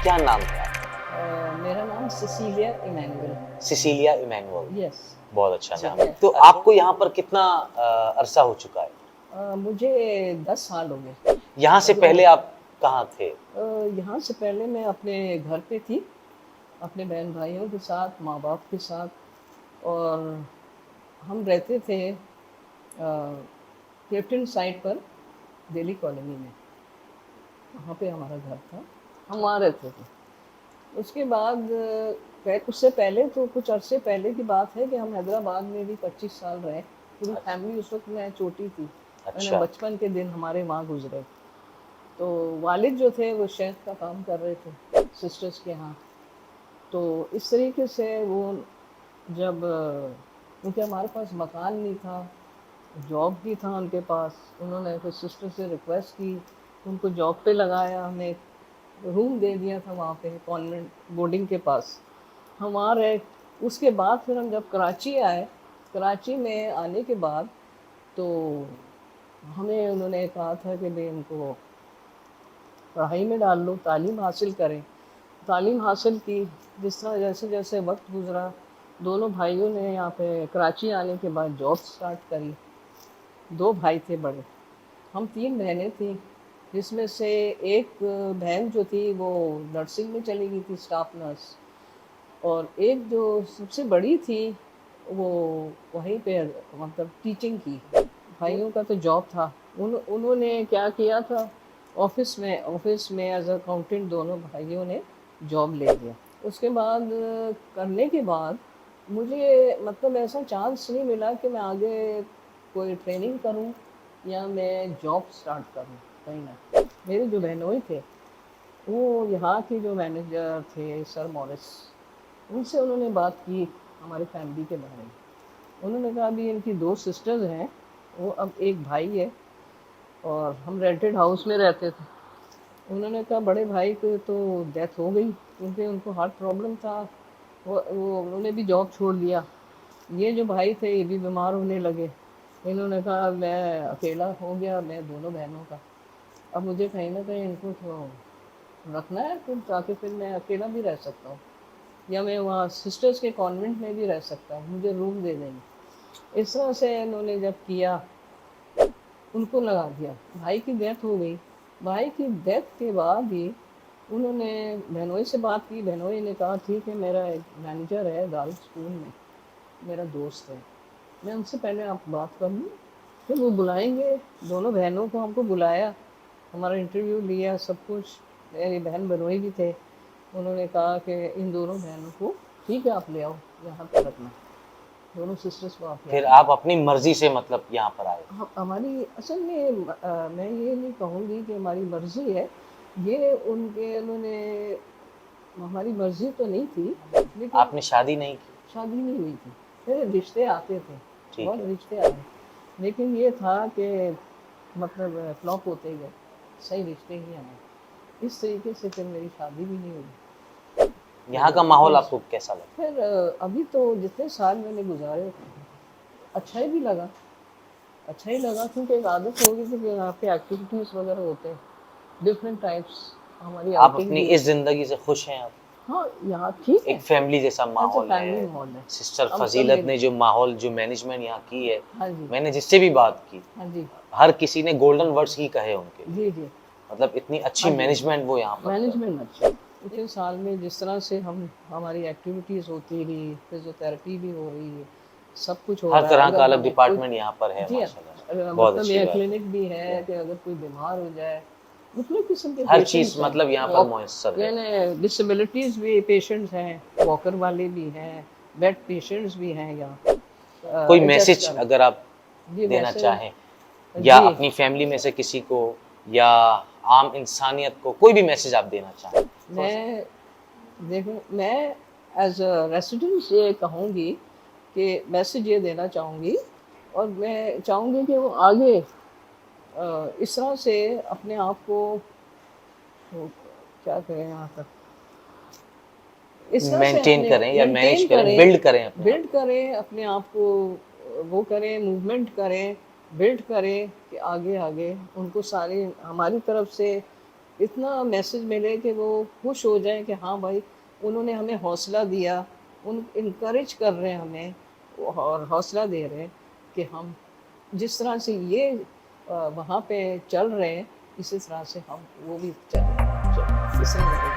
क्या नाम है आपका? मेरा नाम Cecilia Emmanuel. Cecilia Emmanuel. Yes. बहुत अच्छा जी। नाम है। तो आपको यहाँ पर कितना अरसा हो चुका है? मुझे 10 साल हो गए। यहाँ से पहले आप कहाँ थे? यहाँ से पहले मैं अपने घर पे थी, अपने बहन भाइयों के साथ, माँ बाप के साथ, और हम रहते थे क्लिफ्टन साइड पर, दिल्ली कॉलोनी में। वहाँ पे हमारा घर था, हम वहाँ रहते थे। उसके बाद उससे पहले तो कुछ अरसे पहले की बात है कि हम हैदराबाद में भी 25 साल रहे। पूरी फैमिली, उस वक्त मैं छोटी थी, मैंने बचपन के दिन हमारे वहाँ गुजरे। तो वालिद जो थे वो शेफ का काम कर रहे थे सिस्टर्स के यहाँ। तो इस तरीके से वो जब क्योंकि हमारे पास मकान नहीं था, जॉब भी था उनके पास, उन्होंने फिर सिस्टर से रिक्वेस्ट की, उनको जॉब पे लगाया, हमें रूम दे दिया था वहाँ पे कॉन्वेंट बोर्डिंग के पास, हम वहाँ रहे। उसके बाद फिर हम जब कराची आए, कराची में आने के बाद तो हमें उन्होंने कहा था कि भाई इनको पढ़ाई में डाल लो, तालीम हासिल करें। तालीम हासिल की। जिस तरह जैसे जैसे वक्त गुजरा, दोनों भाइयों ने यहाँ पे कराची आने के बाद जॉब स्टार्ट करी। 2 भाई थे बड़े, हम 3 बहनें थी, जिसमें से एक बहन जो थी वो नर्सिंग में चली गई थी, स्टाफ नर्स, और एक जो सबसे बड़ी थी वो वहीं पे मतलब टीचिंग की। भाइयों का तो जॉब था, उन्होंने क्या किया था, ऑफिस में एज अकाउंटेंट दोनों भाइयों ने जॉब ले लिया। उसके बाद करने के बाद मुझे मतलब ऐसा चांस नहीं मिला कि मैं आगे कोई ट्रेनिंग करूं या मैं जॉब स्टार्ट करूं कहीं ना। मेरे जो बहनोई थे वो यहाँ के जो मैनेजर थे सर मॉरिस, उनसे उन्होंने बात की हमारी फैमिली के बारे में। उन्होंने कहा अभी इनकी 2 सिस्टर्स हैं, वो अब एक भाई है, और हम रेंटेड हाउस में रहते थे। उन्होंने कहा बड़े भाई को तो डेथ हो गई क्योंकि उनको हार्ट प्रॉब्लम था, वो उन्होंने भी जॉब छोड़ दिया। ये जो भाई थे ये भी बीमार होने लगे। इन्होंने कहा मैं अकेला हो गया, मैं दोनों बहनों का, अब मुझे कहीं ना कहीं इनको तो रखना है, फिर ताकि फिर मैं अकेला भी रह सकता हूँ, या मैं वहाँ सिस्टर्स के कॉन्वेंट में भी रह सकता हूँ, मुझे रूम दे देंगे। इस तरह से इन्होंने जब किया, उनको लगा दिया। भाई की डेथ हो गई। भाई की डेथ के बाद ही उन्होंने बहनोई से बात की। बहनोई ने कहा ठीक है, मेरा एक मैनेजर है दाल स्कूल में, मेरा दोस्त है, मैं उनसे पहले आप बात कर लूँ, फिर वो बुलाएंगे। दोनों बहनों को हमको बुलाया, हमारा इंटरव्यू लिया, सब कुछ। मेरी बहन बहनोई भी थे। उन्होंने कहा कि इन दोनों बहनों को ठीक है आप ले आओ, यहाँ पर रखना, दोनों सिस्टर्स को आप फिर लाए। आप अपनी मर्जी से मतलब यहाँ पर आए? हमारी असल में मैं ये नहीं कहूँगी कि हमारी मर्जी है, ये उन्होंने, हमारी मर्जी तो नहीं थी, लेकिन आपने शादी नहीं की? शादी नहीं हुई थी, मेरे रिश्ते आते थे, ठीक बहुत है। रिश्ते आए, लेकिन ये था कि मतलब फ्लॉप होते गए, सही रिश्ते ही आए। इस तरीके से फिर मेरी शादी भी नहीं हुई। यहाँ का माहौल आपको कैसा लगा? फिर अभी तो जितने साल मैंने गुजारे अच्छा ही भी लगा, अच्छा ही लगा, क्योंकि एक आदत हो गई थी कि यहाँ पे एक्टिविटीज़ वगैरह होते हैं डिफरेंट टाइप्स, हमारी आप आउटिंग अपनी भी। इस जिंदगी से खुश हैं आप? हाँ यहाँ ठीक है, एक फैमिली जैसा माहौल फैमिली है। माहौल है। सिस्टर हम सब फजीलत ने जो माहौल, जो मैनेजमेंट यहाँ की है, हाँ जी, मैंने जिससे भी बात की, हाँ जी, हर किसी ने गोल्डन वर्ड्स ही कहे उनके लिए। जी जी, मतलब इतनी अच्छी हाँ जी, मैनेजमेंट वो यहाँ पर कर। मैनेजमेंट अच्छा। इतने साल में जिस तरह से हमारी एक्टिविटीज़ होती रही, फिजियोथेरेपी भी हो रही है, सब कुछ हो हर रहा है। तरह का अगर अलग हमें कोई, डिपार्टमेंट यहाँ पर है जी माशाल्लाह। बहुत मतलब अच्छी यह बात क्लिनिक भी है है। कि अगर कोई बीमार हो जाए, मुख्तलिफ किस्म के हर चीज पेशेंट्स हैं, मतलब यहाँ पर मुयस्सर है। यानी डिसेबिलिटीज़ भी पेशेंट्स हैं, वॉकर वाले भी हैं, बेड पेशेंट्स भी हैं यहाँ। कोई एडजस्ट मैसेज कर, अगर आप जी देना वैसे, चाहें, या जी अपनी फैमिली में से किसी को, या आम इंसानियत को, कोई भी मैसेज आप देना चाहें? मैं देखो, मैं एज अ रेसिडेंट ये कहूँगी कि मैसेज ये देना चाहूँगी, और मैं चाहूँगी कि वो आगे इस तरह से अपने आप को, वो क्या कहें यहाँ तक, इस तरह से मेंटेन अपने करें या मैनेज मेंटेन करें, करें, बिल्ड करें अपने आप बिल्ड करें अपने आप को, वो करें, मूवमेंट करें, बिल्ड करें कि आगे आगे उनको सारी हमारी तरफ से اتنا میسج ملے کہ وہ خوش ہو جائیں کہ ہاں بھائی انہوں نے ہمیں حوصلہ دیا، ان انکریج کر رہے ہیں ہمیں اور حوصلہ دے رہے ہیں کہ ہم جس طرح سے یہ وہاں پہ چل رہے ہیں اسی طرح سے ہم وہ بھی چلیں، اس طرح